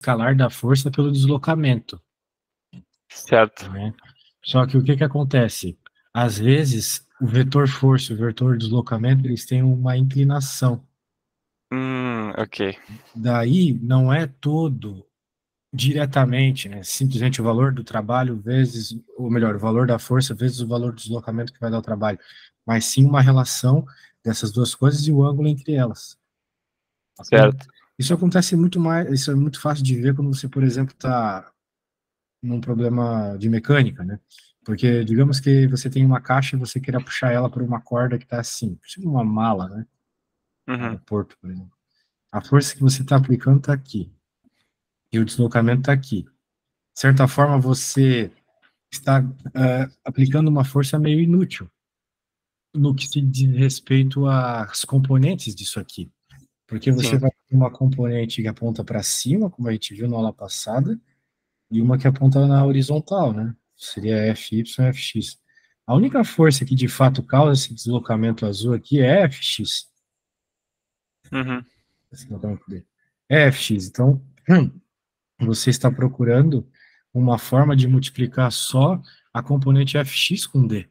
escalar da força pelo deslocamento, Certo. né? Só que o que acontece? Às vezes, o vetor força e o vetor deslocamento, eles têm uma inclinação. Ok. Daí, não é todo diretamente, né? Simplesmente o valor do trabalho vezes, ou melhor, o valor da força vezes o valor do deslocamento que vai dar o trabalho, mas sim uma relação dessas duas coisas e o ângulo entre elas, ok? Certo. Isso acontece muito mais, isso é muito fácil de ver quando você, por exemplo, está num problema de mecânica, né? Porque digamos que você tem uma caixa e você queira puxar ela por uma corda que está assim, tipo uma mala, né? No Uhum. aeroporto, por exemplo. A força que você está aplicando está aqui e o deslocamento está aqui. De certa forma, você está aplicando uma força meio inútil no que se diz respeito às componentes disso aqui. Porque você Sim. vai ter uma componente que aponta para cima, como a gente viu na aula passada, e uma que aponta na horizontal, né? Seria Fy e Fx. A única força que de fato causa esse deslocamento azul aqui é Fx. Uhum. É Fx. Então, você está procurando uma forma de multiplicar só a componente Fx com D,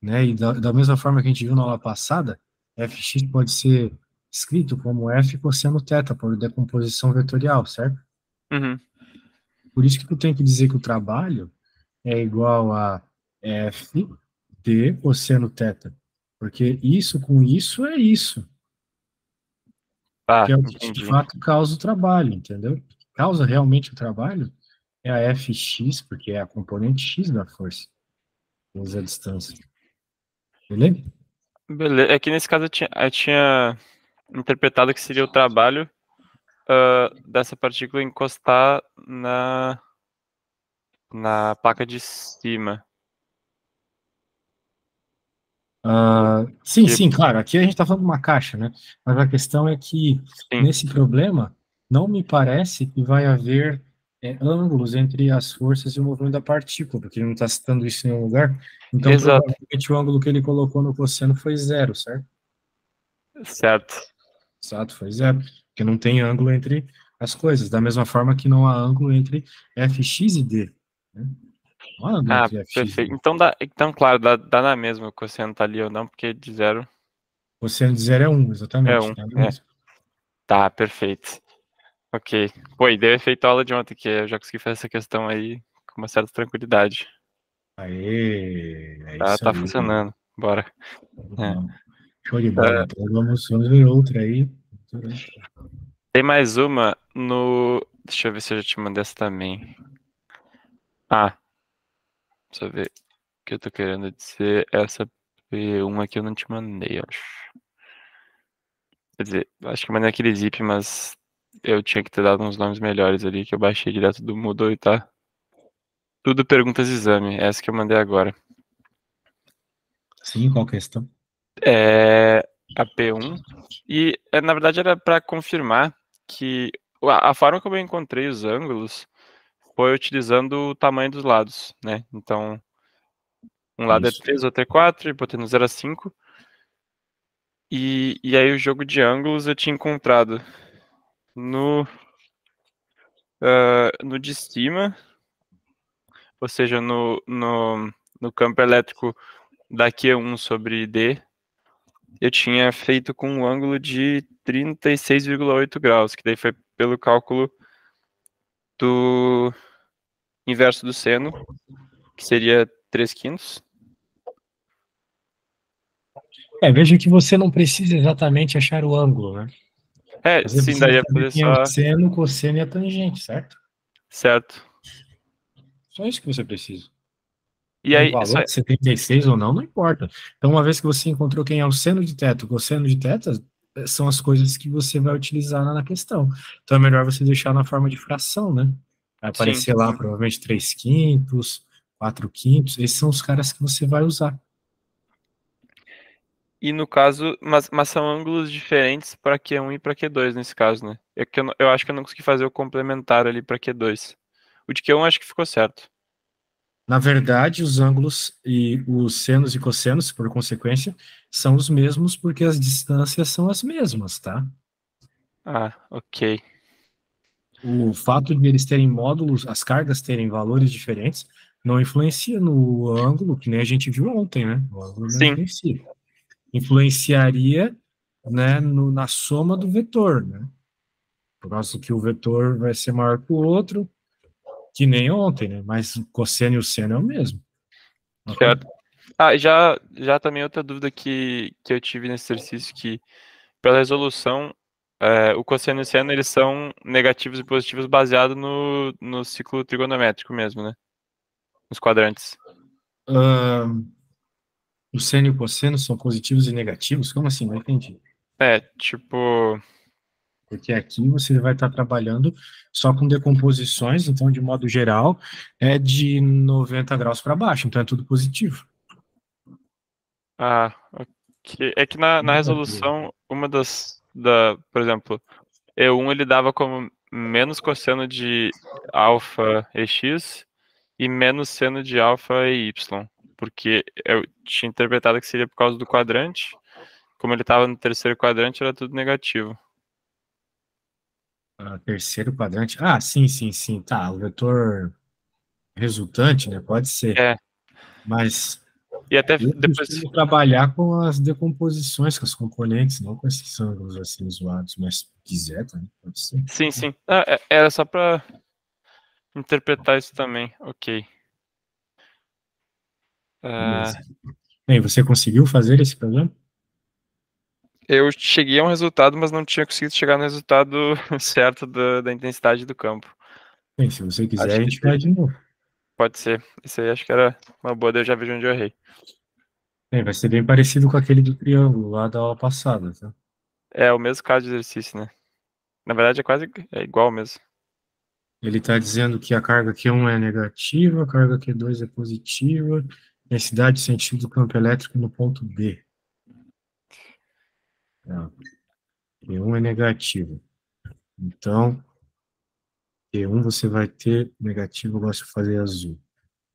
né? E da mesma forma que a gente viu na aula passada, Fx pode ser escrito como F cosseno θ, por decomposição vetorial, certo? Uhum. Por isso que tu tem que dizer que o trabalho é igual a F de cosseno θ. Porque isso com isso é isso, que Tá, é o que de entendi. fato causa o trabalho, entendeu? O que causa realmente o trabalho é a Fx, porque é a componente X da força, vezes a distância. Beleza? Beleza. É que nesse caso eu tinha interpretado que seria o trabalho dessa partícula encostar na placa de cima. Sim, Que, sim, claro. Aqui a gente está falando de uma caixa, né? Mas a questão é que sim, nesse problema não me parece que vai haver ângulos entre as forças e o movimento da partícula, porque ele não está citando isso em nenhum lugar. Então, exato, provavelmente o ângulo que ele colocou no cosseno foi zero, certo? certo. Exato, foi zero, porque não tem ângulo entre as coisas. Da mesma forma que não há ângulo entre Fx e D, né? Não há ângulo Ah, entre Fx e perfeito. D. Então, claro, dá na mesma o cosseno tá ali ou não, porque de zero Cosseno de zero é um, é exatamente. um. Tá É, mesmo. tá, perfeito. Ok. Pô, e deu efeito aula de ontem, que eu já consegui fazer essa questão aí com uma certa tranquilidade. Aê, é Tá, isso tá aí. funcionando. Bora. É. Não. Show de bola. Ah, Então vamos ver outra aí. tem mais uma no. Deixa eu ver se eu já te mandei essa também. Ah, deixa eu ver o que eu tô querendo dizer. Essa P1 aqui eu não te mandei, eu acho. Quer dizer, acho que eu mandei aquele zip, mas eu tinha que ter dado uns nomes melhores ali, que eu baixei direto do Moodle e tá. Tudo perguntas de exame. Essa que eu mandei agora. Sim, qual questão? É a P1. E na verdade era para confirmar que a forma como eu encontrei os ângulos foi utilizando o tamanho dos lados, né? Então, um lado é Isso. 3, outro é 4, e botei no 0 a 5. E aí o jogo de ângulos eu tinha encontrado no, no de cima, ou seja, no campo elétrico da Q1 sobre D, eu tinha feito com um ângulo de 36,8 graus, que daí foi pelo cálculo do inverso do seno, que seria 3 quintos. Veja que você não precisa exatamente achar o ângulo, né? É, Você sim, precisa daí ia saber poder quem é o só. seno, o cosseno e a tangente, certo? Certo. Só isso que você precisa. E O aí, só. valor de 76 ou não, não importa. Então, uma vez que você encontrou quem é o seno de θ, o cosseno de θ, são as coisas que você vai utilizar na questão. Então, é melhor você deixar na forma de fração, né? Vai Sim, aparecer lá, sim. provavelmente, 3 quintos, 4 quintos. Esses são os caras que você vai usar. E no caso, mas são ângulos diferentes para Q1 e para Q2 nesse caso, né? É que eu acho que eu não consegui fazer o complementar ali para Q2. O de Q1 acho que ficou certo. Na verdade, os ângulos e os senos e cossenos, por consequência, são os mesmos porque as distâncias são as mesmas, tá? Ah, ok. O fato de eles terem módulos, as cargas terem valores diferentes, não influencia no ângulo, que nem a gente viu ontem, né? O ângulo não Sim, influencia. Influenciaria, né, na soma do vetor, né? Por causa que o vetor vai ser maior que o outro, que nem ontem, né? Mas o cosseno e o seno é o mesmo. Ok? certo. Ah, já também outra dúvida que eu tive nesse exercício, que pela resolução, o cosseno e o seno, eles são negativos e positivos baseado no ciclo trigonométrico mesmo, né? Nos quadrantes. Ah, o seno e o cosseno são positivos e negativos? Como assim? Não entendi. Tipo, Porque aqui você vai estar trabalhando só com decomposições, então, de modo geral, é de 90 graus para baixo, então é tudo positivo. é que na resolução, por exemplo, E1 ele dava como menos cosseno de alfa e x e menos seno de alfa e y, porque eu tinha interpretado que seria por causa do quadrante, como ele estava no terceiro quadrante, era tudo negativo. Terceiro quadrante. Ah, sim, sim, sim. Tá, o vetor resultante, né? Pode ser. É, Mas e até eu depois. costumo trabalhar com as decomposições, com os componentes, não com esses ângulos assim zoados, mas se quiser, também pode ser. Sim, sim. Era só para interpretar isso também. Ok. Beleza. Ah, Bem, você conseguiu fazer esse problema? eu cheguei a um resultado, mas não tinha conseguido chegar no resultado certo da intensidade do campo. Bem, se você quiser, Acho a que gente vai de novo. pode ser. Isso aí acho que era uma boa, daí eu já vejo onde eu errei. Bem, vai ser bem parecido com aquele do triângulo lá da aula passada, tá? É o mesmo caso de exercício, né? Na verdade é igual mesmo. Ele está dizendo que a carga Q1 é negativa, a carga Q2 é positiva, densidade e sentido do campo elétrico no ponto B. Tá. Q1 é negativo. Então, Q1 você vai ter negativo, eu gosto de fazer azul.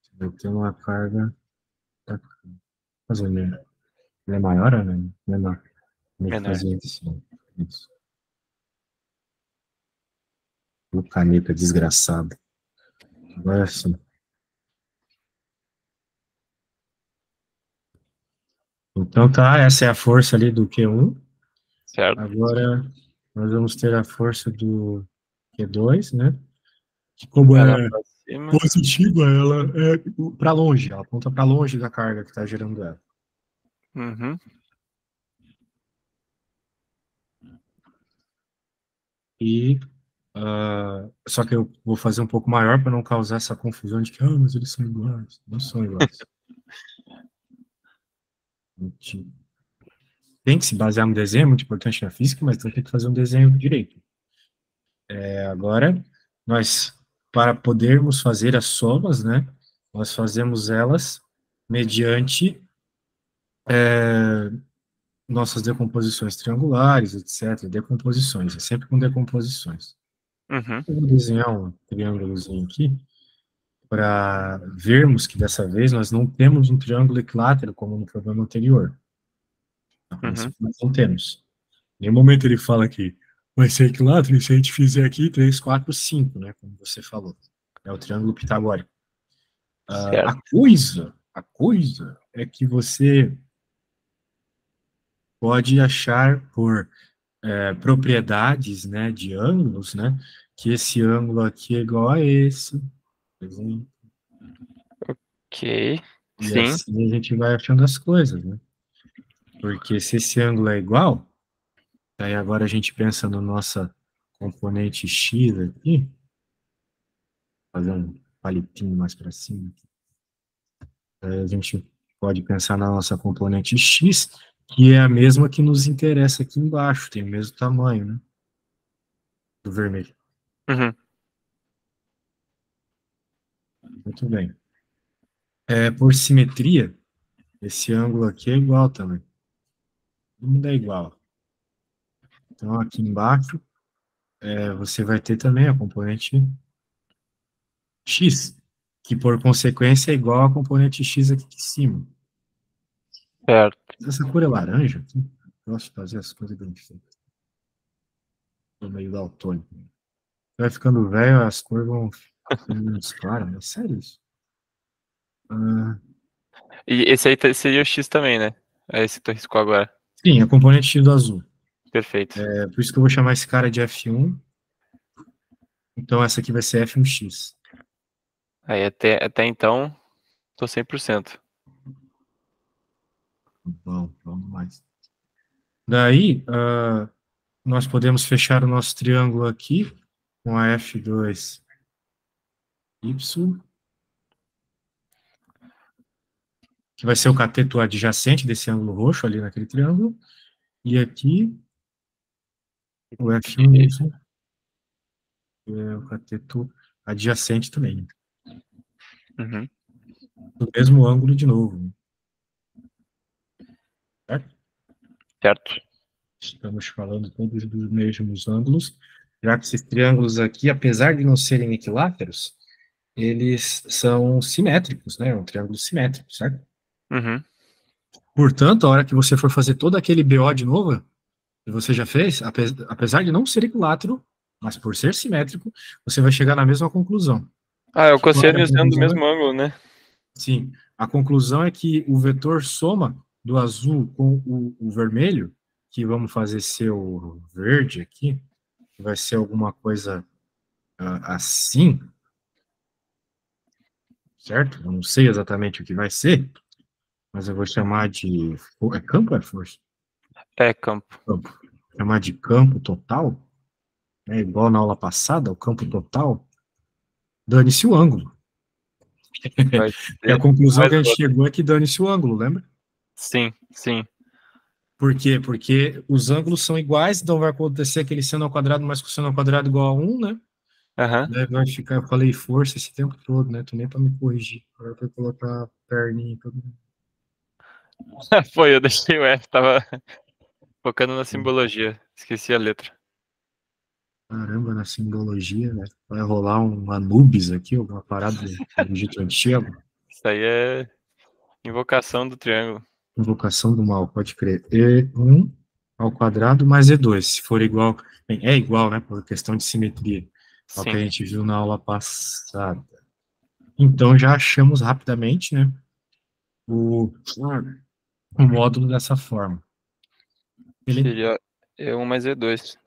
Você vai ter uma carga. Tá fazendo, né? Ela é maior ou não? Menor. Tem que Menor. fazer assim. Isso. O caneta desgraçado. Agora sim. Então tá, essa é a força ali do Q1. Certo? Agora nós vamos ter a força do Q2, né? Que como Ela é pra cima. positiva, ela é para longe, ela aponta para longe da carga que está gerando ela. Uhum. E só que eu vou fazer um pouco maior para não causar essa confusão de que, mas eles são iguais. Não são iguais. A gente tem que se basear no desenho, é muito importante na física, mas tem que fazer um desenho direito. Agora, nós, para podermos fazer as somas, né, nós fazemos elas mediante nossas decomposições triangulares, etc. Decomposições, é sempre com decomposições. Uhum. Eu vou desenhar um triângulozinho aqui para vermos que dessa vez nós não temos um triângulo equilátero como no problema anterior. A Uhum. princípio, nós não temos. Em nenhum momento ele fala que vai ser equilátero, e se a gente fizer aqui 3, 4, 5, né, como você falou. É o triângulo pitagórico. Certo. A coisa é que você pode achar por propriedades, né, de ângulos, né, que esse ângulo aqui é igual a esse, por exemplo, Ok. e Sim. assim a gente vai achando as coisas, né? Porque se esse ângulo é igual, aí agora a gente pensa na nossa componente x aqui, fazer um palitinho mais para cima, aí a gente pode pensar na nossa componente x, que é a mesma que nos interessa aqui embaixo, tem o mesmo tamanho, né, do vermelho. Uhum. Muito bem. Por simetria, esse ângulo aqui é igual também. Tudo é igual. Então, aqui embaixo, você vai ter também a componente x, que por consequência é igual à componente x aqui de cima. Certo. Essa cor é laranja aqui. Eu gosto de fazer as coisas bem feitas. No meio daltônico. vai ficando velho, as cores vão ficando menos claras, é sério isso. Ah, E esse aí seria o X também, né? É esse que tu riscou agora. sim, é componente X do azul. Perfeito. É por isso que eu vou chamar esse cara de F1. Então essa aqui vai ser F1X. Aí até então, tô 100%. Bom, vamos mais. Daí, nós podemos fechar o nosso triângulo aqui com a F2Y, que vai ser o cateto adjacente desse ângulo roxo ali naquele triângulo. E aqui, o F1Y, que é o cateto adjacente também. Uhum. Do mesmo ângulo de novo. Certo? Certo. Estamos falando todos dos mesmos ângulos, já que esses triângulos aqui, apesar de não serem equiláteros, eles são simétricos, né? É um triângulo simétrico, certo? Uhum. Portanto, a hora que você for fazer todo aquele BO de novo, que você já fez, apesar de não ser equilátero, mas por ser simétrico, você vai chegar na mesma conclusão. Ah, é o Qual é a cosseno usando o conclusão? mesmo ângulo, né? Sim, a conclusão é que o vetor soma do azul com o vermelho, que vamos fazer ser o verde aqui, que vai ser alguma coisa assim, certo? Eu não sei exatamente o que vai ser, mas eu vou chamar de. É campo ou é força? É campo. Campo. Chamar de campo total, né? Igual na aula passada, o campo total, dane-se o ângulo. Vai E a ser conclusão mais que a gente outro. chegou é que dane-se o ângulo, lembra? Sim, sim. Por quê? Porque os ângulos são iguais, então vai acontecer aquele seno ao quadrado mais cosseno ao quadrado igual a 1, né? Aham. Daí vai ficar, eu falei força esse tempo todo, né? Tu nem pra me corrigir. Agora vai colocar a perninha e tudo. Foi, eu deixei o F, tava focando na simbologia. Esqueci a letra. Caramba, na simbologia, né? Vai rolar um Anubis aqui, alguma parada do Egito Antigo. Isso aí é invocação do triângulo. Invocação do mal, pode crer. E1 ao quadrado mais E2. Se for igual. Bem, é igual, né? Por questão de simetria. Ao que a Sim, gente viu na aula passada. Então já achamos rapidamente, né? O módulo dessa forma. Ele seria E1 mais E2.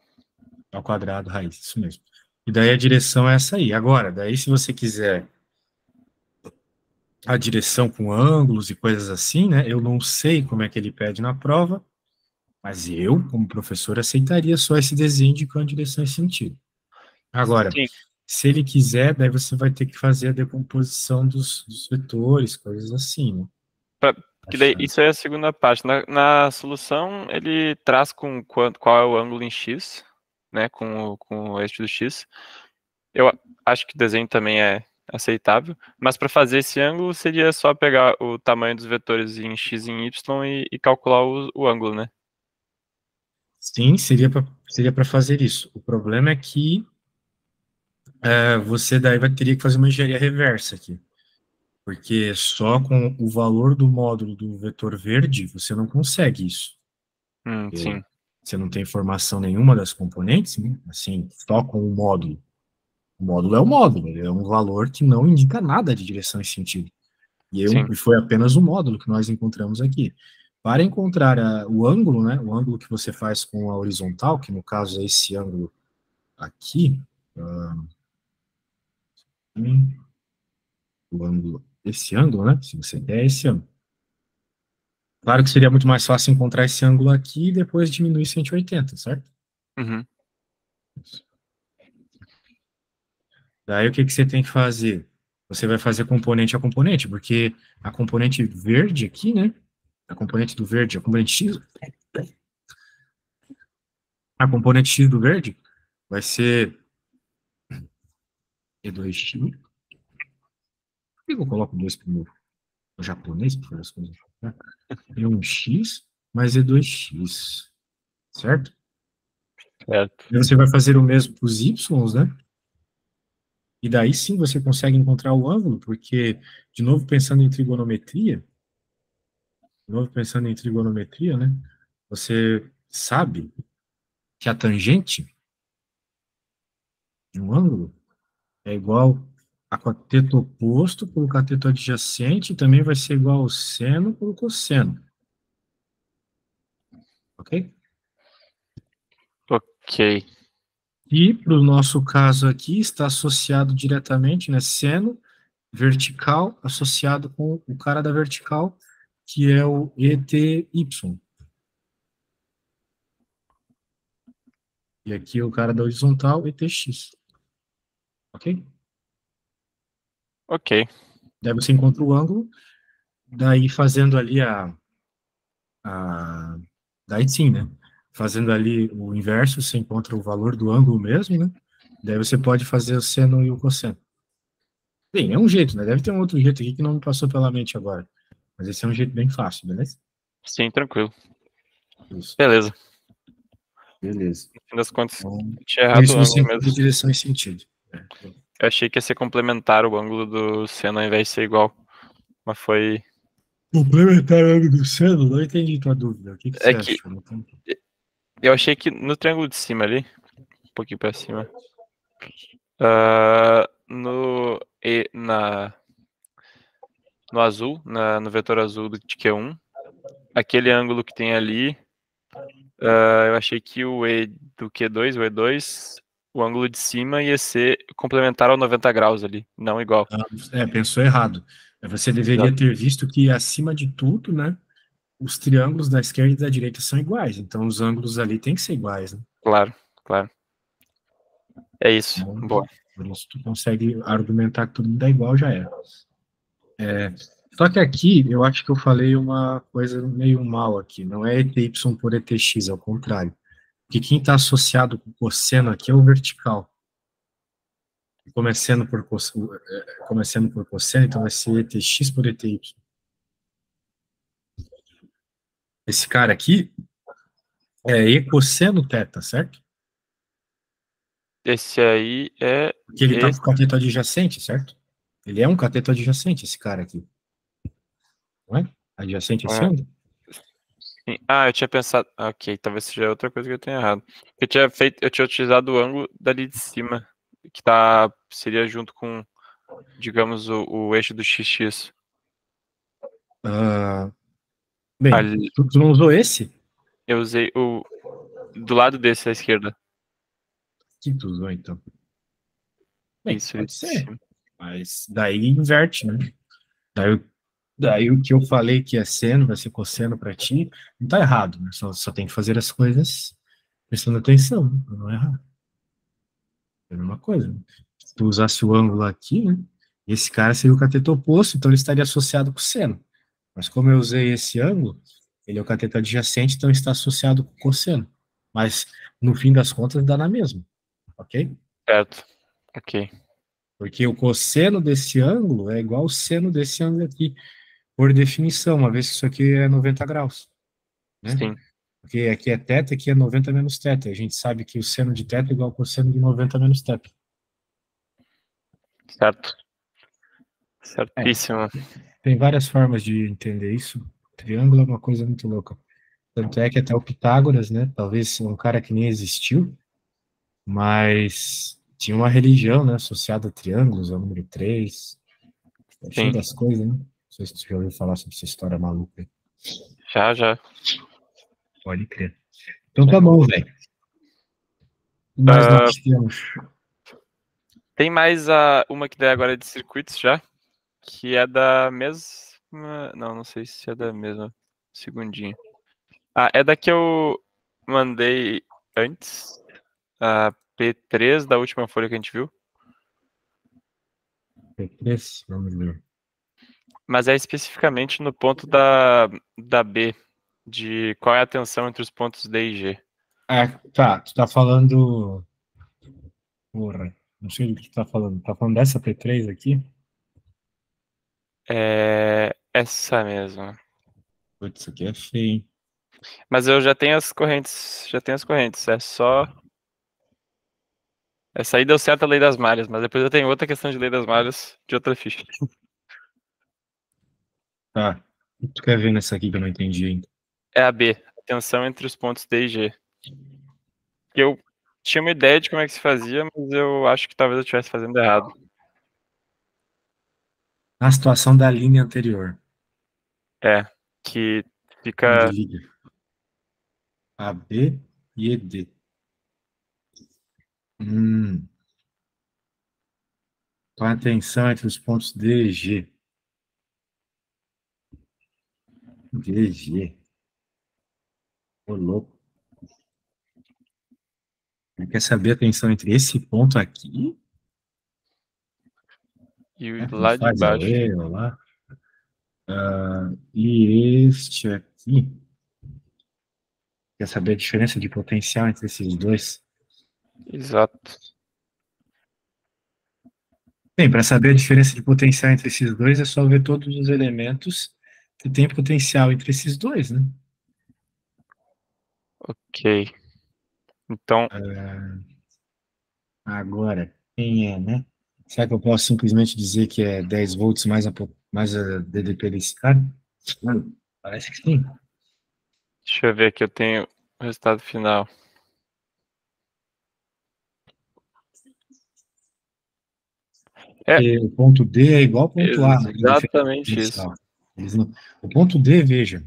ao quadrado, raiz, isso mesmo. E daí a direção é essa aí. Agora, daí se você quiser a direção com ângulos e coisas assim, né? Eu não sei como é que ele pede na prova, mas eu, como professor, aceitaria só esse desenho de com direção e sentido. Agora, Sim, se ele quiser, daí você vai ter que fazer a decomposição dos vetores, coisas assim, né? que daí, isso é a segunda parte. Na solução, ele traz com qual é o ângulo em X, né? Com o eixo do X. Eu acho que o desenho também é aceitável, mas para fazer esse ângulo seria só pegar o tamanho dos vetores em X e em Y e calcular o ângulo, né? Sim, seria para fazer isso. O problema é que você daí teria que fazer uma engenharia reversa aqui, porque só com o valor do módulo do vetor verde você não consegue isso. Sim, Você não tem informação nenhuma das componentes, né? Assim, só com o módulo. O módulo é o módulo, ele é um valor que não indica nada de direção e sentido. sim. E foi apenas o módulo que nós encontramos aqui. Para encontrar o ângulo, né, o ângulo que você faz com a horizontal, que no caso é esse ângulo aqui, o ângulo, esse ângulo, né, se você der esse ângulo. Claro que seria muito mais fácil encontrar esse ângulo aqui e depois diminuir 180, certo? Uhum. Daí o que que você tem que fazer? Você vai fazer componente a componente, porque a componente verde aqui, né, a componente do verde, a componente X, a componente X do verde vai ser E2X. Por que eu coloco dois primeiro? O japonês para fazer as coisas. Né? E1X mais E2X. Certo? Certo. E você vai fazer o mesmo para os Y, né? E daí sim você consegue encontrar o ângulo, porque, de novo pensando em trigonometria, né? Você sabe que a tangente Um ângulo é igual a cateto oposto pelo cateto adjacente, também vai ser igual ao seno pelo cosseno. Ok? Ok. E, para o nosso caso aqui, está associado diretamente, né? Seno vertical associado com o cara da vertical, que é o ETY. E aqui o cara da horizontal, ETX. Ok? Ok. Daí você encontra o ângulo, daí fazendo ali a daí sim, né? Fazendo ali o inverso, você encontra o valor do ângulo mesmo, né? Daí você pode fazer o seno e o cosseno. Bem, é um jeito, né? Deve ter um outro jeito aqui que não me passou pela mente agora. Mas esse é um jeito bem fácil, beleza? Sim, tranquilo. Isso. Beleza. Beleza. No fim das contas, Então, eu tinha com errado isso o você ângulo encontra mesmo. direção e sentido. Eu achei que ia ser complementar o ângulo do seno ao invés de ser igual. Mas foi. Complementar o ângulo do seno? Não entendi tua dúvida. O que que É você que achou? Não entendi. eu achei que no triângulo de cima ali, um pouquinho pra cima, no azul, no vetor azul de Q1, aquele ângulo que tem ali, eu achei que o E do Q2, o E2, o ângulo de cima ia ser complementar ao 90 graus ali, não igual. Pensou errado. Você deveria Exato. ter visto que, acima de tudo, né, os triângulos da esquerda e da direita são iguais. Então, os ângulos ali têm que ser iguais, né? Claro, claro. É isso. Então, Boa. por isso, tu consegue argumentar que tudo dá igual, já é. Só que aqui, eu acho que eu falei uma coisa meio mal aqui. Não é ETY por ETX, é o contrário. Porque quem está associado com cosseno aqui é o vertical. Começando por cosseno, então vai ser ETX por ETY. Esse cara aqui é E cosseno teta, certo? Esse aí é Porque ele está com esse. o cateto adjacente, certo? Ele é um cateto adjacente, esse cara aqui. Não é? Adjacente a esse Ah, ângulo? sim. Eu tinha pensado. Ok, talvez seja outra coisa que eu tenha errado. Eu tinha utilizado o ângulo dali de cima, que seria junto com, digamos, o eixo do XX. Ah, bem, Ali, tu não usou esse? O eu usei o do lado desse à esquerda. que tu usou, então? Bem, Isso, ele pode de ser. cima. Mas daí inverte, né? Daí, daí o que eu falei que é seno vai ser cosseno para ti, não tá errado, né? Só tem que fazer as coisas prestando atenção, né? Pra não errar. É a mesma coisa, né? Se tu usasse o ângulo aqui, né? Esse cara seria o cateto oposto, então ele estaria associado com o seno. Mas como eu usei esse ângulo, ele é o cateto adjacente, então está associado com o cosseno. Mas, no fim das contas, dá na mesma, ok? Certo. Ok. Porque o cosseno desse ângulo é igual ao seno desse ângulo aqui, por definição, uma vez que isso aqui é 90 graus, né? Sim. Porque aqui é teta, aqui é 90 menos teta. A gente sabe que o seno de teta é igual ao cosseno de 90 menos teta. Certo. É, Certíssimo. tem várias formas de entender isso. Triângulo é uma coisa muito louca. Tanto é que até o Pitágoras, né? Talvez um cara que nem existiu, mas tinha uma religião, né? Associada a triângulos, ao número 3. É cheio Sim. das coisas, né? Não sei se você já ouviu falar sobre essa história maluca. Já, já. Pode crer. Então Já tá bom, rolou. velho. O que mais Ah, nós temos? tem mais uma que daí agora é de circuitos já, que é da mesma. Não, não sei se é da mesma. Segundinho. É da que eu mandei antes, a P3 da última folha que a gente viu, P3, vamos ver. mas é especificamente no ponto da B, de qual é a tensão entre os pontos D e G. Tá, tu tá falando. Porra, não sei do que tu tá falando. Tá falando dessa P3 aqui? É essa mesmo. Putz, isso aqui é feio, hein? Mas eu já tenho as correntes, É só. Essa aí deu certo a lei das malhas, mas depois eu tenho outra questão de lei das malhas de outra ficha. Tá. O que tu quer ver nessa aqui que eu não entendi ainda? É a B, a tensão entre os pontos D e G. Que eu tinha uma ideia de como é que se fazia, mas eu acho que talvez eu estivesse fazendo errado. Na situação da linha anterior, É, que onde fica liga AB e ED. Com a tensão entre os pontos D e G. D e G. Ô, louco. Quer saber a tensão entre esse ponto aqui? e É, como lá de faz? É o baixo. E, ou lá. E este aqui. Quer saber a diferença de potencial entre esses dois? Exato. Bem, para saber a diferença de potencial entre esses dois, é só ver todos os elementos que têm potencial entre esses dois, né? Ok. Então, Agora, quem é, né? Será que eu posso simplesmente dizer que é 10 volts mais a DDP desse cara? Parece que sim. deixa eu ver aqui, eu tenho o resultado final. É, E o ponto D é igual ao ponto A, né, em diferença de exatamente isso. potencial. O ponto D, veja,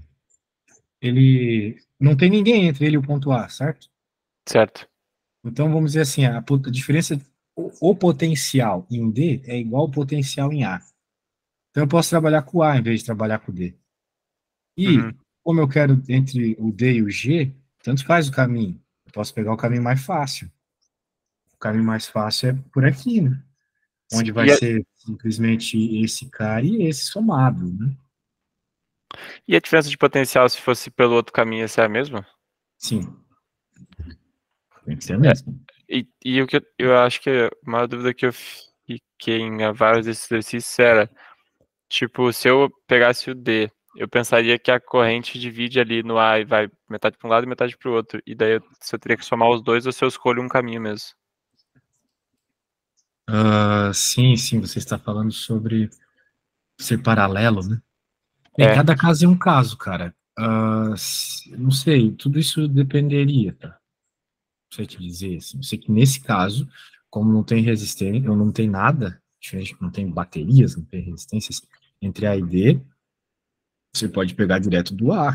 ele não tem ninguém entre ele e o ponto A, certo? Certo. Então, vamos dizer assim, a diferença, o potencial em D é igual ao potencial em A. Então, eu posso trabalhar com A em vez de trabalhar com D. E, Uhum. como eu quero entre o D e o G, tanto faz o caminho. Eu posso pegar o caminho mais fácil. O caminho mais fácil é por aqui, né? Onde vai E a, ser simplesmente esse cara e esse somado, né? e a diferença de potencial se fosse pelo outro caminho ia ser a mesma? Sim, tem que ser É, mesmo. e o que eu acho que a maior dúvida que eu fiquei em vários desses exercícios era, tipo, se eu pegasse o D, eu pensaria que a corrente divide ali no A e vai metade para um lado e metade para o outro. E daí se eu teria que somar os dois ou se eu escolho um caminho mesmo. Sim, sim, você está falando sobre ser paralelo, né? Bem, É, cada caso é um caso, cara. Não sei, tudo isso dependeria, tá? Não sei te dizer, assim. Eu sei que nesse caso, como não tem resistência, ou não tem nada, diferente, não tem baterias, não tem resistências entre A e D, você pode pegar direto do A,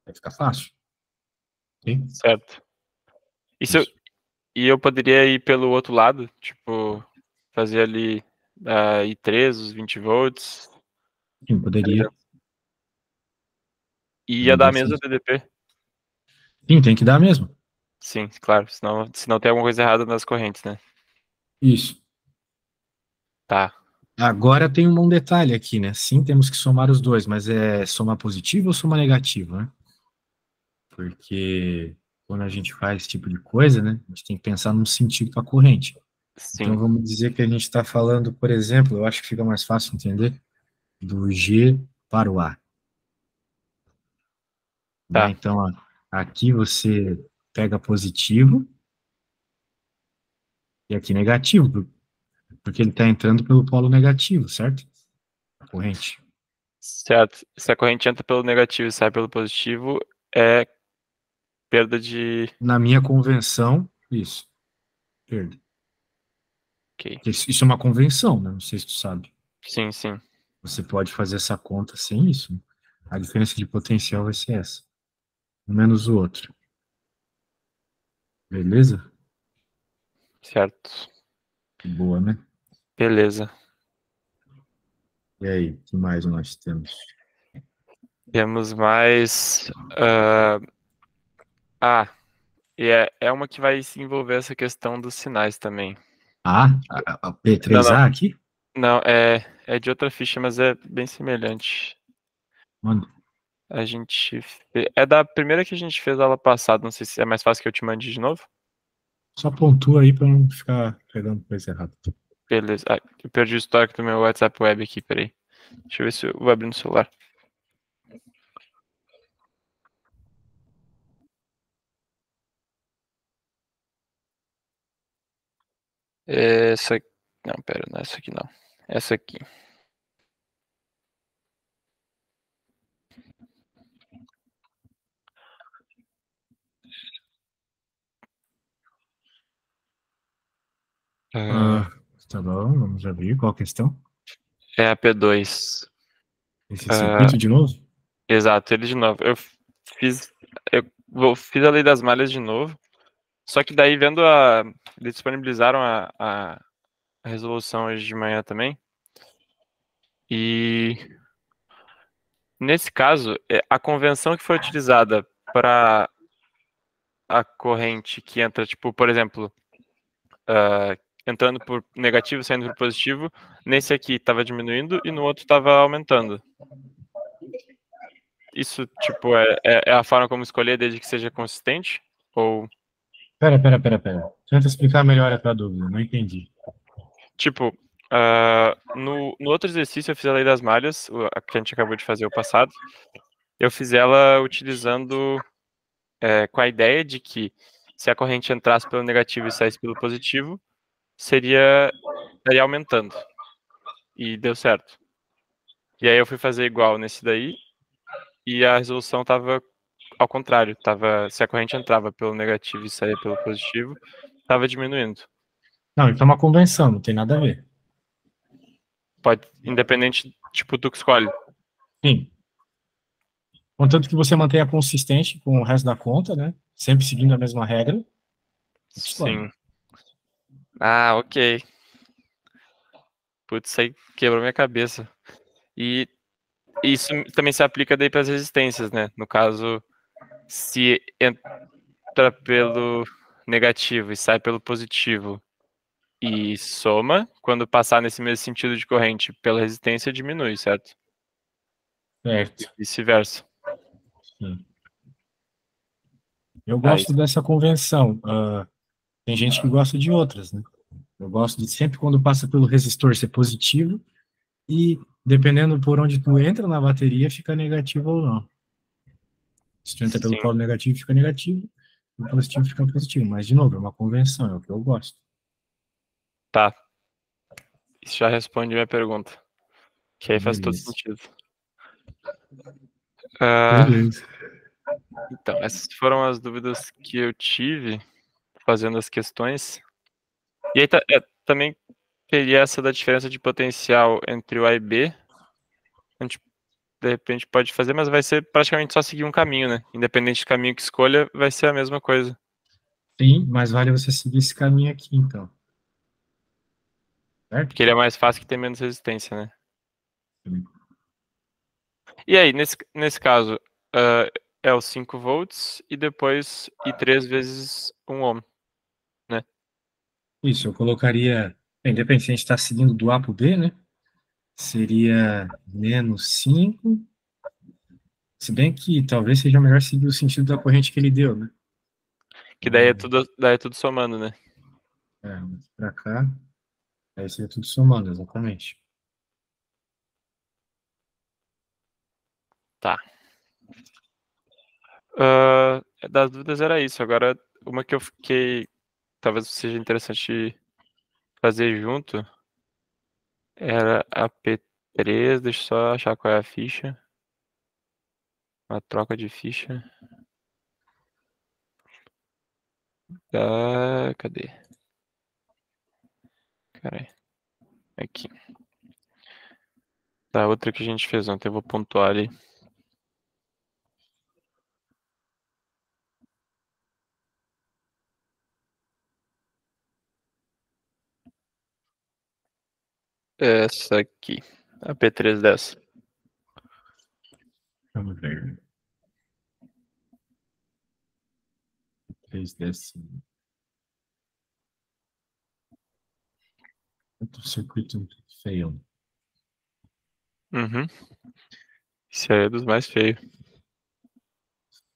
vai ficar fácil, ok? certo. E, se eu, Isso. e eu poderia ir pelo outro lado, tipo, fazer ali I3, os 20 volts, Sim, por poderia, exemplo. E ia dar poderia a mesma sim. DDP. Sim, tem que dar mesmo. Sim, claro, senão tem alguma coisa errada nas correntes, né? Isso. Tá, Agora tem um detalhe aqui, né? Sim, temos que somar os dois, mas é somar positivo ou somar negativo, né? Porque quando a gente faz esse tipo de coisa, né, a gente tem que pensar no sentido da corrente. Então sim, vamos dizer que a gente está falando, por exemplo, eu acho que fica mais fácil entender, do G para o A, né? tá, Então aqui você pega positivo e aqui negativo, porque ele está entrando pelo polo negativo, certo? A corrente. certo. Se a corrente entra pelo negativo e sai pelo positivo, é perda de... Na minha convenção, isso, perda. Ok, Isso é uma convenção, né? Não sei se tu sabe. sim, sim, Você pode fazer essa conta sem isso, né? A diferença de potencial vai ser essa, um menos o outro. Beleza? certo. Boa, né? Beleza. E aí, o que mais nós temos? Temos mais... e é uma que vai se envolver essa questão dos sinais também. A Não, não, P3A aqui? não, é de outra ficha, mas é bem semelhante. Mano, A gente é da primeira que a gente fez aula passada, não sei se é mais fácil que eu te mande de novo. só pontua aí para não ficar pegando coisa errada. Beleza. Ah, eu perdi o histórico do meu WhatsApp web aqui, peraí. Deixa eu ver se eu vou abrir no celular. Essa. Não, pera, não é essa aqui não. Essa aqui. Tá bom, vamos abrir. Qual a questão? É a P2. Esse circuito de novo? Exato, ele de novo. Fiz, fiz a lei das malhas de novo. Só que daí, eles disponibilizaram a resolução hoje de manhã também. E nesse caso, a convenção que foi utilizada para a corrente que entra, tipo, por exemplo, entrando por negativo, saindo por positivo, nesse aqui estava diminuindo e no outro estava aumentando. Isso, tipo, é a forma como escolher desde que seja consistente? Ou, Pera. Tenta explicar melhor a tua dúvida, não entendi. tipo, no outro exercício eu fiz a lei das malhas, a que a gente acabou de fazer o passado. Eu fiz ela utilizando, com a ideia de que se a corrente entrasse pelo negativo e saísse pelo positivo, estaria aumentando. E deu certo. E aí eu fui fazer igual nesse daí, e a resolução estava ao contrário. Se a corrente entrava pelo negativo e saía pelo positivo, estava diminuindo. Não, então é uma convenção, não tem nada a ver. Pode, independente, tipo, tu que escolhe. Sim. Contanto que você mantenha consistente com o resto da conta, né? Sempre seguindo a mesma regra. Escolhe. Sim. Ah, ok. Putz, isso aí quebrou minha cabeça. E isso também se aplica daí para as resistências, né? No caso, se entra pelo negativo e sai pelo positivo e soma, quando passar nesse mesmo sentido de corrente pela resistência, diminui, certo? E Certo. vice-versa. Sim. Eu Aí, gosto dessa convenção. Tem gente que gosta de outras, né? Eu gosto de sempre quando passa pelo resistor ser positivo e dependendo por onde tu entra na bateria, fica negativo ou não. Se tu entra pelo sim, polo negativo, fica negativo, o positivo fica positivo. Mas, de novo, é uma convenção, é o que eu gosto. tá. Isso já responde minha pergunta. Que aí faz todo Beleza. sentido. Ah, Beleza. então, essas foram as dúvidas que eu tive fazendo as questões. E aí também teria essa da diferença de potencial entre o A e B. A gente, de repente, pode fazer, mas vai ser praticamente só seguir um caminho, né? Independente do caminho que escolha, vai ser a mesma coisa. Sim, mas vale você seguir esse caminho aqui, então. Certo? Porque ele é mais fácil que tem menos resistência, né? E aí, nesse caso, é os 5 volts e depois e 3 vezes 1 ohm, né? Isso, eu colocaria, bem, depende se a gente está seguindo do A para o B, né? Seria -5, se bem que talvez seja melhor seguir o sentido da corrente que ele deu, né? Que daí é tudo somando, né? Para cá, aí seria tudo somando, exatamente. Tá. Das dúvidas era isso. Agora, uma que eu fiquei, talvez seja interessante fazer junto, era a P3. Deixa eu só achar qual é a ficha. Uma troca de ficha. Cadê? Caralho. Aqui. Da outra que a gente fez ontem, eu vou pontuar ali. Essa aqui. A P3 dessa. Vamos ver. 3 décimos. Outro circuito feio. Uhum. Esse aí é dos mais feios.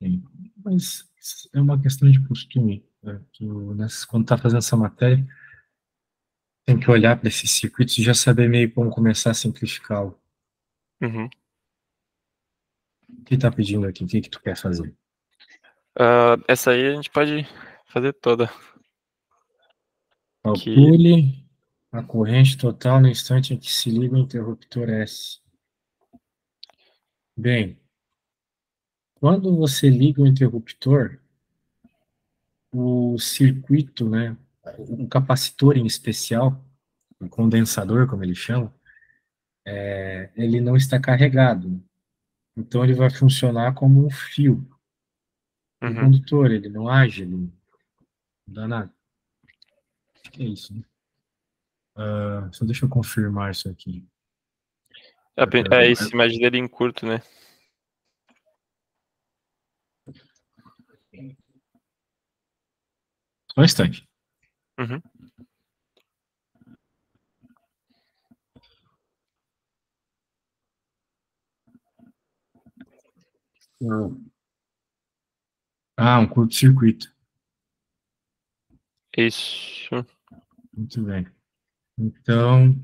Sim. Mas é uma questão de costume. Né? Quando está fazendo essa matéria, tem que olhar para esses circuitos e já saber meio como começar a simplificá-lo. Uhum. O que está pedindo aqui? O que tu quer fazer? Essa aí a gente pode fazer toda. Que Calcule a corrente total no instante em que se liga o interruptor S. Bem, quando você liga o interruptor, o circuito, né, um capacitor em especial, um condensador, como ele chama, ele não está carregado. Então, ele vai funcionar como um fio. Um Uhum. condutor, ele não age, ele não dá nada. Acho que é isso, né? Só deixa eu confirmar isso aqui. É isso, imagina ele em curto, né? Só um instante. Uhum. Um curto-circuito. Isso. Muito bem. Então,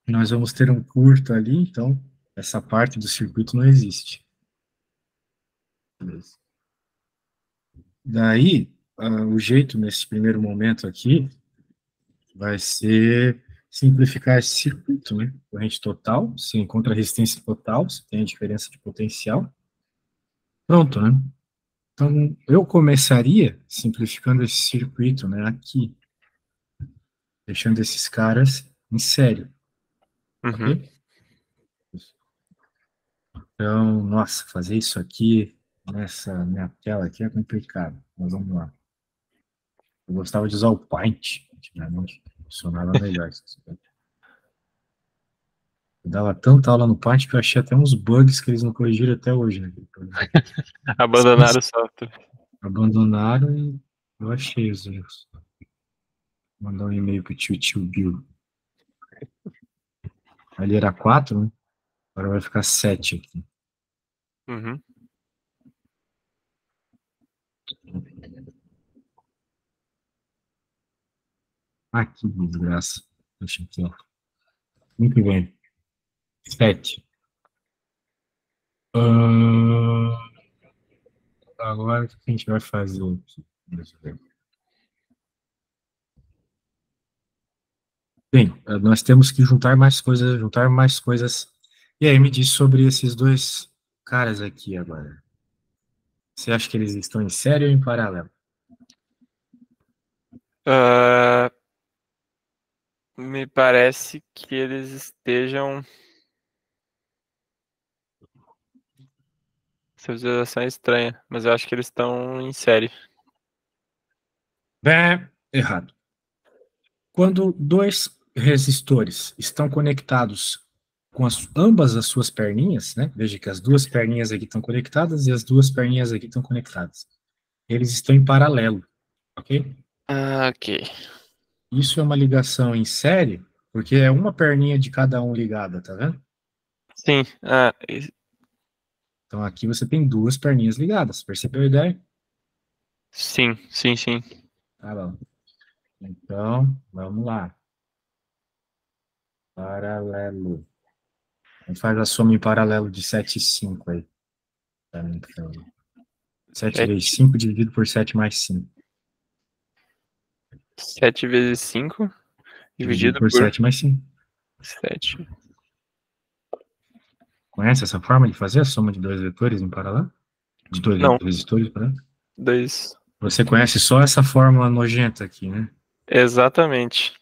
nós vamos ter um curto ali, então, essa parte do circuito não existe. Beleza. Daí, o jeito nesse primeiro momento aqui vai ser simplificar esse circuito, né? Corrente total, você encontra a resistência total, você tem a diferença de potencial. Pronto, né? Então, eu começaria simplificando esse circuito, né, aqui, deixando esses caras em série, Uhum. ok? Então, nossa, fazer isso aqui nessa minha tela aqui é complicado, mas vamos lá. Eu gostava de usar o Paint, antigamente, funcionava melhor. Eu dava tanta aula no Paint que eu achei até uns bugs que eles não corrigiram até hoje, né? Abandonaram o software. Abandonaram e eu achei os erros. Vou mandar um e-mail pro tio Bill. Ali era 4, né? Agora vai ficar 7 aqui. Uhum. Ah, que desgraça. Deixa aqui, ó. Muito bem. 7. Agora o que a gente vai fazer aqui? Deixa eu ver. Bem, nós temos que juntar mais coisas, juntar mais coisas. E aí, me diz sobre esses dois caras aqui agora. Você acha que eles estão em série ou em paralelo? Ah, me parece que eles estejam. Essa visualização é estranha, mas eu acho que eles estão em série. Errado. Quando dois resistores estão conectados com ambas as suas perninhas, né? Veja que as duas perninhas aqui estão conectadas e as duas perninhas aqui estão conectadas. Eles estão em paralelo, ok? Ah, ok. Isso é uma ligação em série, porque é uma perninha de cada um ligada, tá vendo? Sim. Então aqui você tem duas perninhas ligadas. Percebeu a ideia? Sim, sim, sim. Tá bom. Então, vamos lá. Paralelo. A gente faz a soma em paralelo de 7 e 5 aí. Tá, então, 7 vezes 7, 5 dividido por 7 mais 5. 7 vezes 5 Dividido dividido por por 7 mais 5. 7. Conhece essa forma de fazer a soma de dois vetores em paralelo? De dois Não, resistores, perdão? 2. Você conhece só essa fórmula nojenta aqui, né? Exatamente.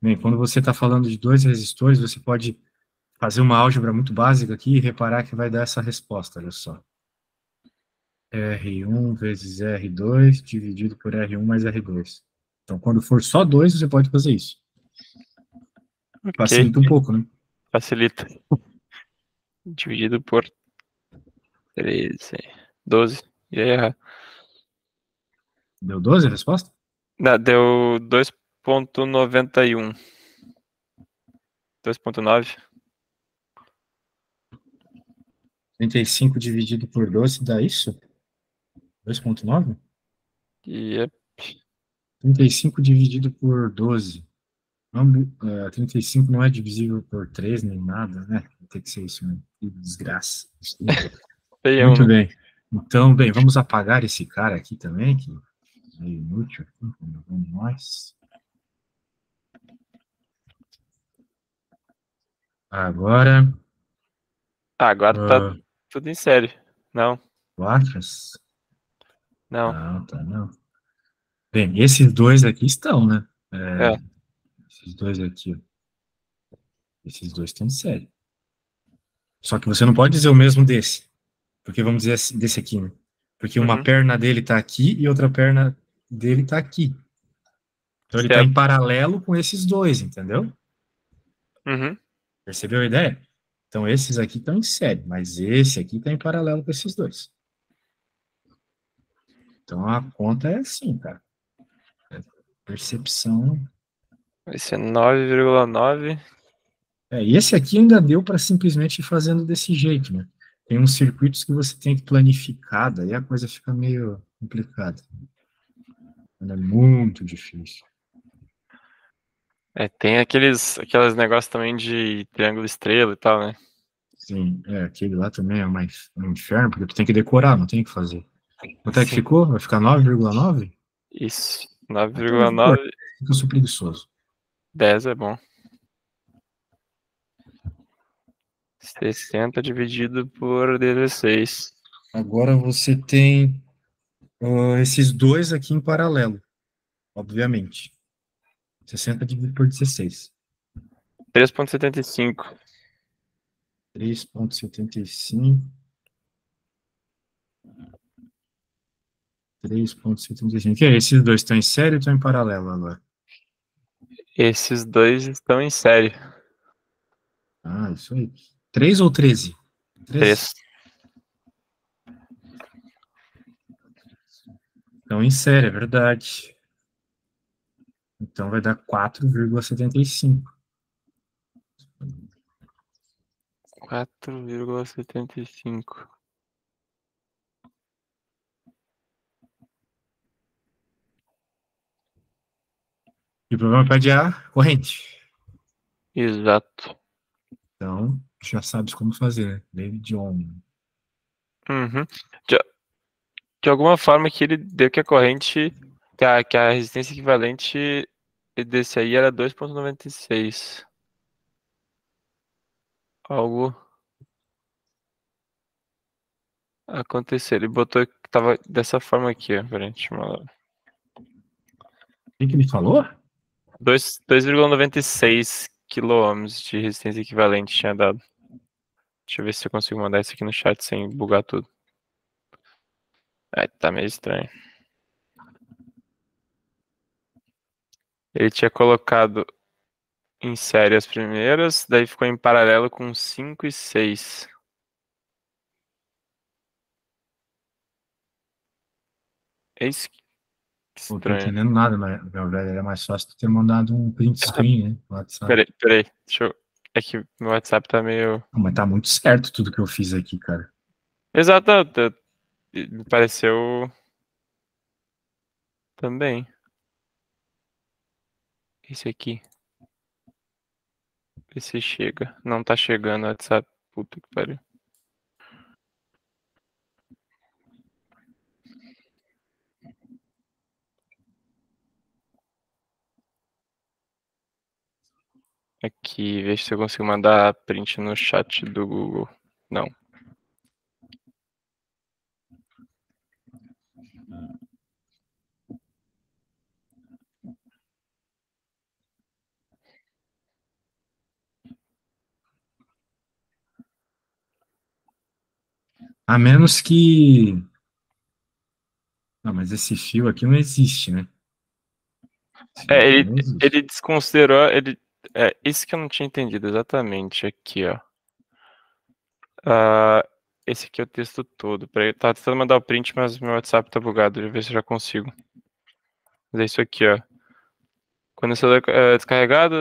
Bem, quando você está falando de dois resistores, você pode fazer uma álgebra muito básica aqui e reparar que vai dar essa resposta, olha só. R1 vezes R2 dividido por R1 mais R2. Então, quando for só dois, você pode fazer isso. Ok, Facilita um pouco, né? facilita. Dividido por 13. 12. E aí, errar. Deu 12 a resposta? Não, deu 2,91. 2,9. 35 dividido por 12 dá isso? 2,9? E é 35 dividido por 12. 35 não é divisível por 3 nem nada, né? Tem que ser isso mesmo. Que desgraça. feião, Muito né? bem. Então, bem, vamos apagar esse cara aqui também, que é meio inútil. Vamos nós. Agora, Agora tá tudo em série. Não, quatro. não. Não, tá não. Bem, esses dois aqui estão, né? É. Esses dois aqui, ó. Esses dois estão em série. Só que você não pode dizer o mesmo desse. Porque vamos dizer desse aqui, né? Porque uma Uhum. perna dele tá aqui e outra perna dele tá aqui. Então ele tá em Certo. paralelo com esses dois, entendeu? Uhum. Percebeu a ideia? Então esses aqui estão em série, mas esse aqui tá em paralelo com esses dois. Então a conta é assim, cara. Percepção. Vai ser 9,9. E esse aqui ainda deu para simplesmente ir fazendo desse jeito, né? Tem uns circuitos que você tem que planificar, daí a coisa fica meio complicada. É muito difícil. Tem aqueles negócios também de triângulo estrela e tal, né? Sim, aquele lá também é mais um inferno, porque tu tem que decorar, não tem o que fazer. Quanto é que Sim. ficou? Vai ficar 9,9? Isso. Então eu vou correr, 9,9. porque eu sou preguiçoso. 10 é bom. 60 dividido por 16. Agora você tem esses dois aqui em paralelo, obviamente. 60 dividido por 16. 3,75. 3,75. 3,75. Que é? Esses dois estão em série ou estão em paralelo agora? Esses dois estão em série. Ah, isso aí. 3 ou 13? 13. 3. Estão em série, é verdade. Então vai dar 4,75. 4,75. E o problema pede a corrente. Exato. Então, já sabes como fazer, né? David Ohm. Uhum. De, de alguma forma que ele deu que a corrente, que a resistência equivalente desse aí era 2,96. Algo aconteceu. Ele botou que tava dessa forma aqui, ó. Peraí, deixa eu mandar. O que ele falou? 2,96 quilômetros de resistência equivalente tinha dado. Deixa eu ver se eu consigo mandar isso aqui no chat sem bugar tudo. Tá meio estranho. Ele tinha colocado em série as primeiras, daí ficou em paralelo com 5 e 6. É isso que Não tô estranho. entendendo nada, meu velho. Era mais fácil tu ter mandado um print screen, né? No WhatsApp. Peraí. Deixa eu... É que meu WhatsApp tá meio. Não, mas tá muito certo tudo que eu fiz aqui, cara. Exato, me pareceu também. Esse aqui. Esse chega. Não tá chegando o WhatsApp. Puta que pariu. Aqui, veja se eu consigo mandar print no chat do Google. Não. A menos que. Não, mas esse fio aqui não existe, né? Esse fio aqui Ele, não existe. ele desconsiderou. Isso que eu não tinha entendido exatamente aqui, ó. Esse aqui é o texto todo. Peraí, tava tentando mandar o print, mas meu WhatsApp tá bugado. Deixa eu ver se eu já consigo. Mas é isso aqui, ó. Condensador descarregado.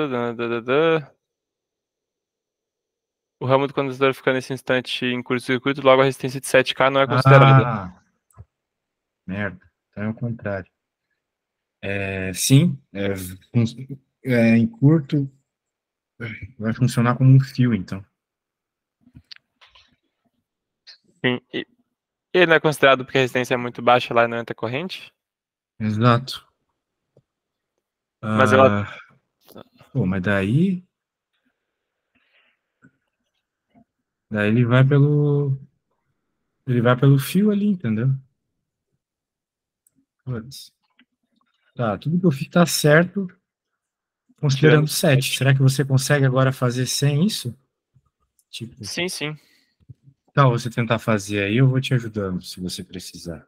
O ramo do condensador fica nesse instante em curto-circuito, logo a resistência de 7K não é considerada. Ah, merda. Então é o contrário. Sim, em curto vai funcionar como um fio, então. Sim. E ele não é considerado porque a resistência é muito baixa lá e não entra corrente? Exato. Mas ela. Ah, pô, mas daí ele vai pelo fio ali, entendeu? Putz. Tá, tudo que eu fiz tá certo, Tirando considerando 7. 7. Será que você consegue agora fazer sem isso? Tipo, Sim, sim, tá, você tentar fazer aí, eu vou te ajudando, se você precisar.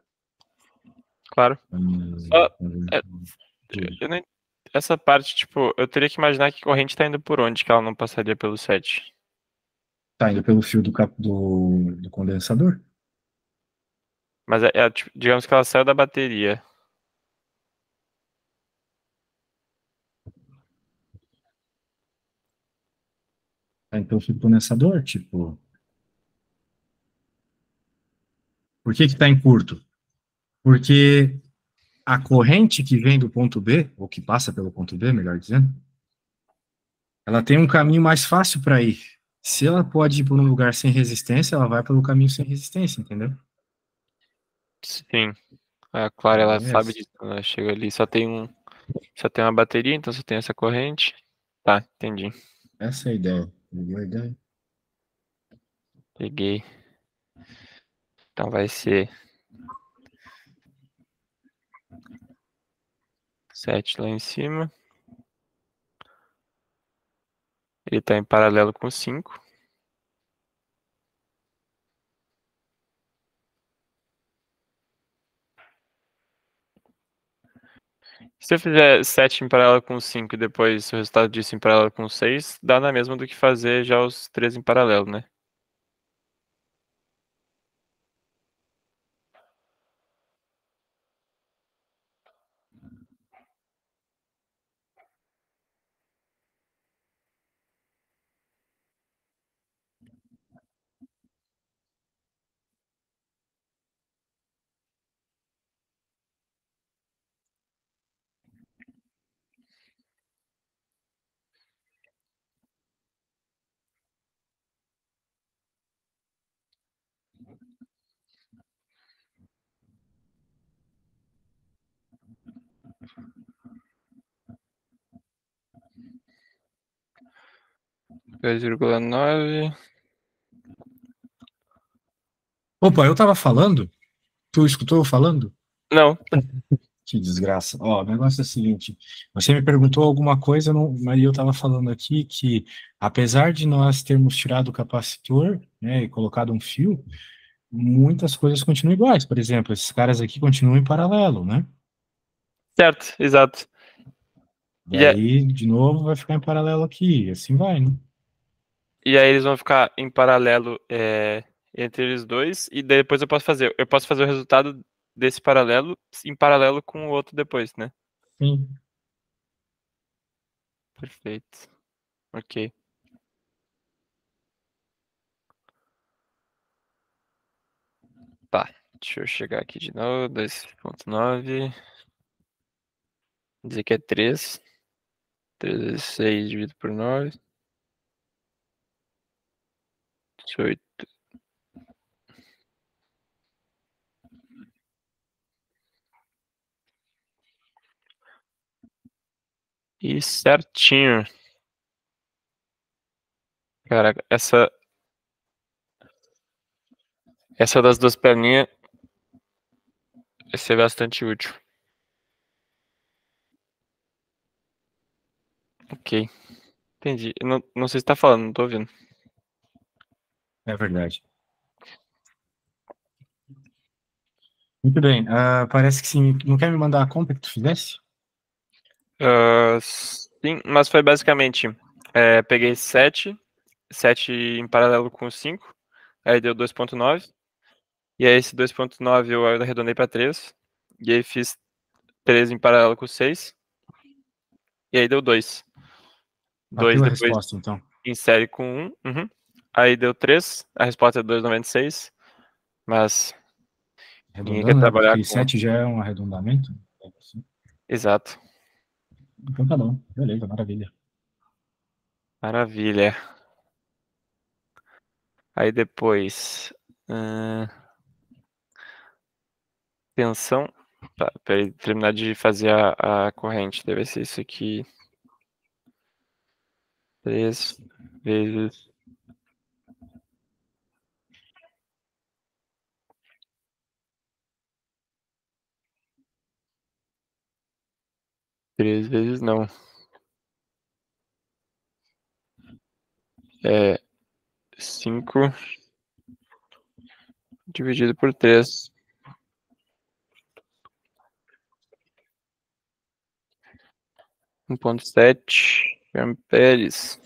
claro. Só, é, Tudo. eu não, essa parte, tipo, eu teria que imaginar que a corrente tá indo por onde, que ela não passaria pelo 7. Tá indo pelo fio do condensador? Mas tipo, digamos que ela saiu da bateria. Tá indo pelo fio do condensador? Tipo, por que que tá em curto? Porque a corrente que vem do ponto B, ou que passa pelo ponto B, melhor dizendo, ela tem um caminho mais fácil para ir. Se ela pode ir por um lugar sem resistência, ela vai pelo caminho sem resistência, entendeu? Sim, a Clara, ela É sabe essa, disso. Ela chega ali, só tem uma bateria, então só tem essa corrente. Tá, entendi. essa é a ideia. Entendeu a ideia? Peguei. Então vai ser 7 lá em cima. Ele tá em paralelo com 5. Se eu fizer 7 em paralelo com 5 e depois o resultado disso em paralelo com 6, dá na mesma do que fazer já os 3 em paralelo, né? Dois vírgula nove. Opa, eu tava falando? Tu escutou eu falando? Não, Que desgraça. Ó, o negócio é o seguinte: você me perguntou alguma coisa, não, mas eu estava falando aqui que, apesar de nós termos tirado o capacitor, né, e colocado um fio, muitas coisas continuam iguais. Por exemplo, esses caras aqui continuam em paralelo, né? certo, exato. E, a- Daí, de novo, vai ficar em paralelo aqui, e assim vai, né? e aí eles vão ficar em paralelo entre eles dois. E depois eu posso fazer o resultado desse paralelo em paralelo com o outro depois, né? Sim. Perfeito. Ok. Tá. Deixa eu chegar aqui de novo. 2,9. Dizer que é 3. 3 vezes 6 dividido por 9. 18. E certinho. Caraca, essa das duas perninhas vai ser bastante útil. Ok. Entendi. Eu não sei se tá falando, não tô ouvindo. É verdade. Muito bem. Parece que sim. Não quer me mandar a conta que tu fizesse? Sim, mas foi basicamente. Peguei 7 em paralelo com 5, aí deu 2,9. E aí esse 2,9 eu arredondei para 3. E aí fiz 3 em paralelo com 6. E aí deu 2. 2 Bateu a depois resposta, então. em série com 1. Uhum. Aí deu 3. A resposta é 2,96. Mas ninguém quer Arredondando, né? trabalhar Porque com. 7 já é um arredondamento. Exato. Então tá bom. Beleza, maravilha. Maravilha. Aí depois. Tensão. Tá, peraí, terminar de fazer a corrente. Deve ser isso aqui. 3 vezes. 3 vezes não. É 5 dividido por 3. 1,7 amperes.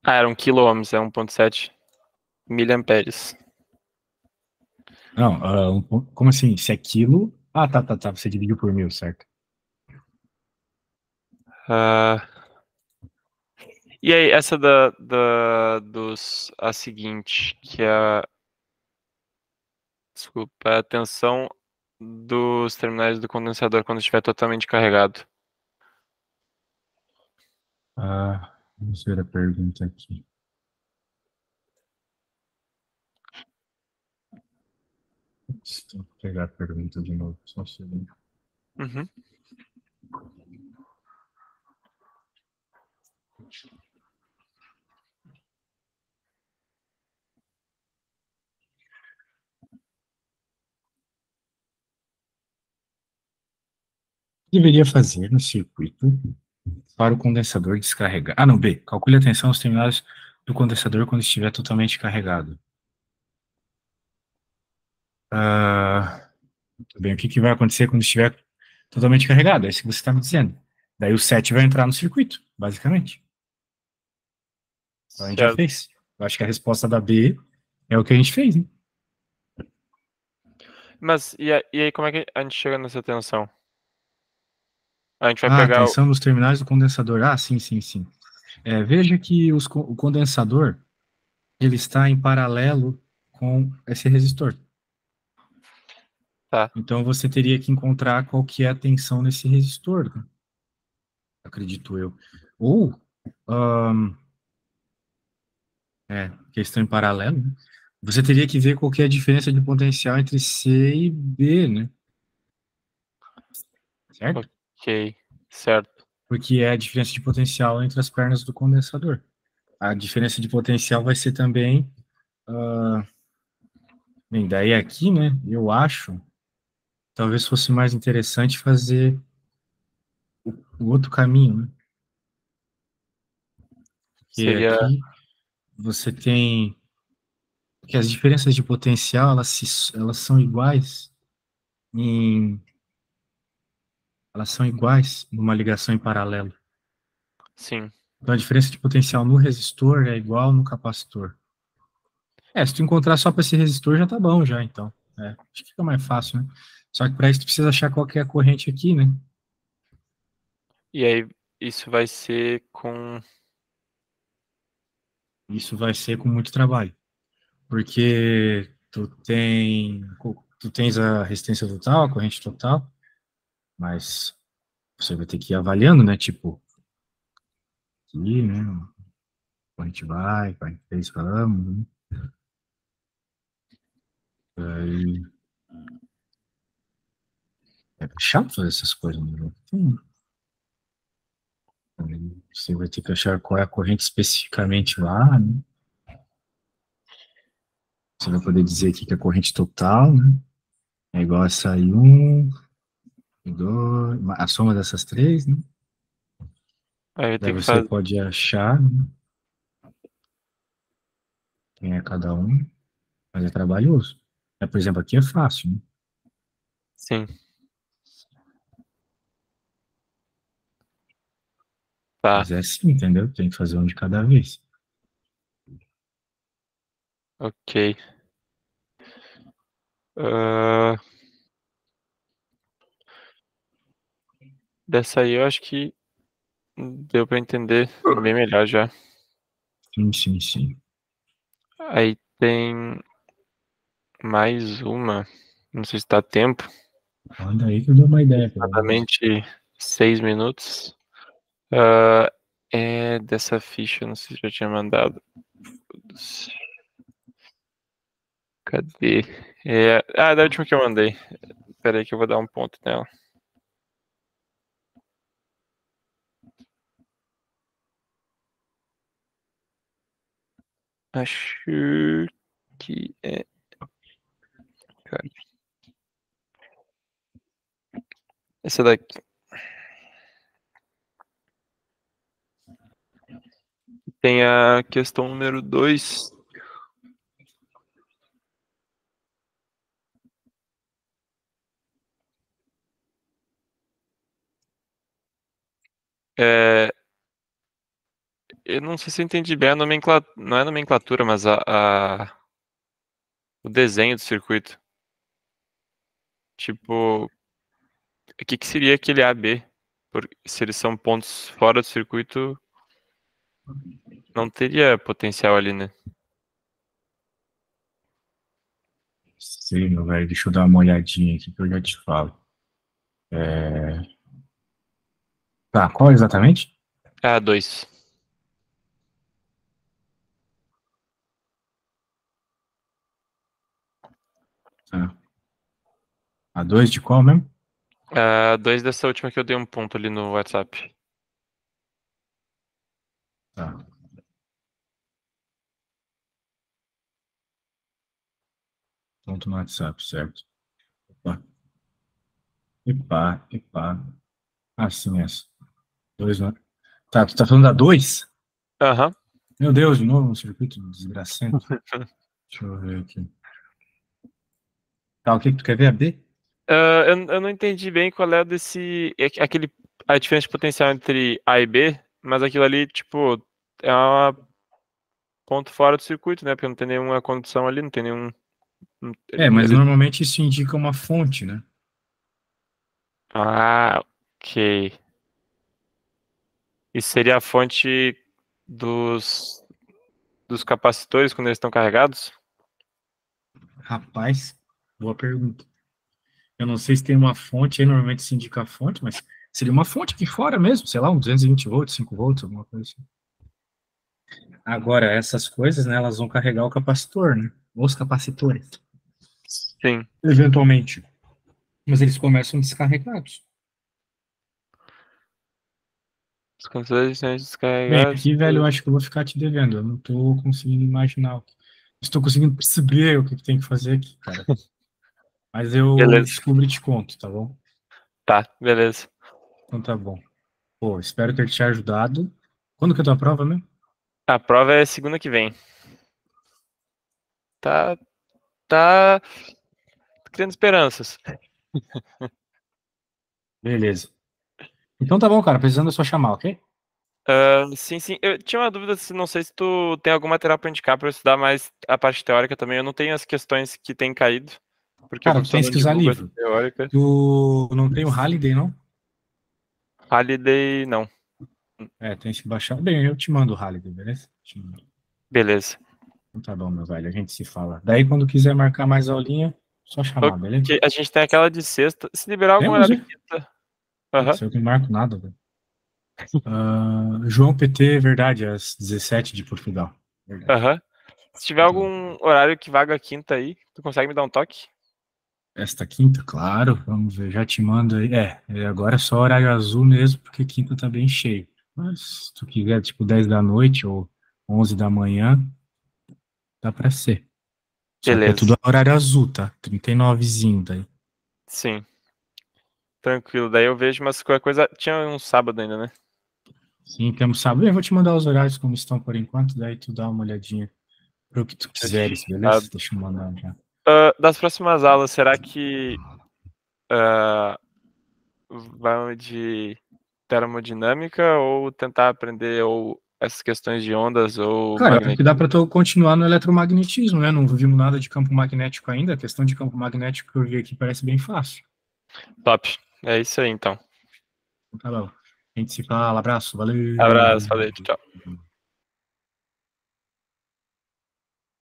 Eram quilômetros, é 1,7 miliamperes. Não, como assim? Se é quilo. Ah, tá. Você dividiu por 1.000, certo? Ah, e aí, essa a seguinte, que é desculpa, a tensão dos terminais do condensador quando estiver totalmente carregado. Vamos ver a pergunta aqui. Deixa eu pegar a pergunta de novo, só um segundo. Uhum. Deveria fazer no circuito para o condensador descarregar. Ah, não, B. Calcule a tensão dos terminais do condensador quando estiver totalmente carregado. Bem, o que, que vai acontecer quando estiver totalmente carregado? É isso que você está me dizendo. Daí o 7 vai entrar no circuito, basicamente. Então a gente já Certo. fez. Eu acho que a resposta da B é o que a gente fez, hein? Mas e aí, como é que a gente chega nessa tensão? A gente vai Ah, pegar tensão nos terminais do condensador. Ah, sim. Veja que o condensador ele está em paralelo com esse resistor. Tá. Então você teria que encontrar qual que é a tensão nesse resistor, né? Acredito eu. Ou, ahn, que estão em paralelo, né? Você teria que ver qual que é a diferença de potencial entre C e B, né? Certo? Ok, certo. Porque é a diferença de potencial entre as pernas do condensador. A diferença de potencial vai ser também, bem, daí aqui, né? Eu acho, talvez fosse mais interessante fazer o outro caminho, né? Que Seria, aqui você tem que as diferenças de potencial elas são iguais em elas são iguais numa ligação em paralelo. sim. Então a diferença de potencial no resistor é igual no capacitor. Se tu encontrar só para esse resistor já tá bom já, então. Acho que fica mais fácil, né? Só que para isso tu precisa achar qual que é a corrente aqui, né? E aí, isso vai ser com. Isso vai ser com muito trabalho, porque tu tens a resistência total, a corrente total, mas você vai ter que ir avaliando, né? Tipo, aqui, né? A gente vai em 3 ramos, né? Aí, é chato fazer essas coisas, né? Aí você vai ter que achar qual é a corrente especificamente lá, né? Você vai poder dizer aqui que a corrente total, né? É igual a essa aí, e 2, a soma dessas três, né? Aí vai Daí ter que você fazer. pode achar, né, quem é cada um, mas é trabalhoso. Por exemplo, aqui é fácil, né? Sim, tá. Mas é assim, entendeu? Tem que fazer um de cada vez. Ok. Ah, dessa aí eu acho que deu pra entender bem melhor já. Sim. Aí tem mais uma. Não sei se dá tempo. Manda aí que eu dou uma ideia, pelo menos. Exatamente 6 minutos. Ah, é dessa ficha, não sei se eu já tinha mandado. Cadê? Da última que eu mandei. Espera aí que eu vou dar um ponto nela. Acho. aqui é... Essa daqui. Tem a questão número 2. Eu não sei se eu entendi bem a nomenclatura. Não é a nomenclatura, mas o desenho do circuito. Tipo, o que seria aquele AB? Se eles são pontos fora do circuito, não teria potencial ali, né? Sei, meu velho, deixa eu dar uma olhadinha aqui que eu já te falo. Tá, qual exatamente? Ah, 2. Tá. A 2 de qual mesmo? 2 dessa última que eu dei um ponto ali no WhatsApp. Tá. Ponto no WhatsApp, certo. Opa. Epá. Ah, sim, essa. 2, né? Tá, tu tá falando da 2? Aham. Meu Deus, de novo um circuito desgracento. Deixa eu ver aqui. Tá, o que que tu quer ver? A B? Eu não entendi bem qual é a diferença de potencial entre A e B, mas aquilo ali, tipo, é um ponto fora do circuito, né? Porque não tem nenhuma condição ali, não tem nenhum. Mas normalmente isso indica uma fonte, né? Ah, ok. Isso seria a fonte dos capacitores quando eles estão carregados? Rapaz, boa pergunta. Eu não sei se tem uma fonte, aí normalmente se indica a fonte, mas seria uma fonte aqui fora mesmo, sei lá, um 220 volts, 5 volts, alguma coisa assim. Agora, essas coisas, né, elas vão carregar o capacitor, né? Os capacitores, Sim. eventualmente. Mas eles começam descarregados. Os controles estão Bem, descarregados. aqui, velho, eu acho que eu vou ficar te devendo. Eu não tô conseguindo imaginar. Estou conseguindo perceber o que tem que fazer aqui, cara. Mas eu Beleza. descubro e te conto, tá bom? Tá, beleza. Então tá bom. Pô, espero ter te ajudado. Quando que é a tua prova mesmo? A prova é segunda que vem. Tá criando esperanças. Beleza. Então tá bom, cara. Precisando é só chamar, ok? Sim. Eu tinha uma dúvida, não sei se tu tem algum material para indicar para eu estudar mais a parte teórica também. Eu não tenho as questões que têm caído, porque o Cara, tu professor tens não que usar divulga essa livro. teórica. Tu não tem o Halliday, não? Holiday, não. Tens que baixar. Bem, eu te mando o Halliday, beleza? Te mando. Beleza. Então tá bom, meu velho. A gente se fala. Daí, quando quiser marcar mais aulinha, só chamar, beleza? A gente tem aquela de sexta. Se liberar algum Temos, horário é? quinta. Aham. Putz, eu não marco nada, velho. João PT, verdade, às 17 de Portugal. Verdade. Aham. Se tiver Então, algum horário que vaga quinta aí, tu consegue me dar um toque? esta quinta, claro, vamos ver, já te mando aí. Agora é só horário azul mesmo, porque quinta tá bem cheio. Mas se tu quiser, tipo, 10 da noite ou 11 da manhã, dá pra ser. Só que é Beleza. tudo horário azul, tá? 39zinho daí. Sim. Tranquilo. Daí eu vejo, mas qualquer coisa. Tinha um sábado ainda, né? Sim, temos sábado. Eu vou te mandar os horários como estão por enquanto, daí tu dá uma olhadinha pro que tu quiseres, beleza? Fechado. Deixa eu mandar já. Das próximas aulas, será que ah, vão de termodinâmica ou tentar aprender ou essas questões de ondas ou Cara, acho que dá para magnetismo? tu continuar no eletromagnetismo, né? Não vimos nada de campo magnético ainda. A questão de campo magnético que eu vi aqui parece bem fácil. Top. É isso aí, então. Então, tá bom. A gente se fala, abraço, valeu. Abraço, valeu, tchau.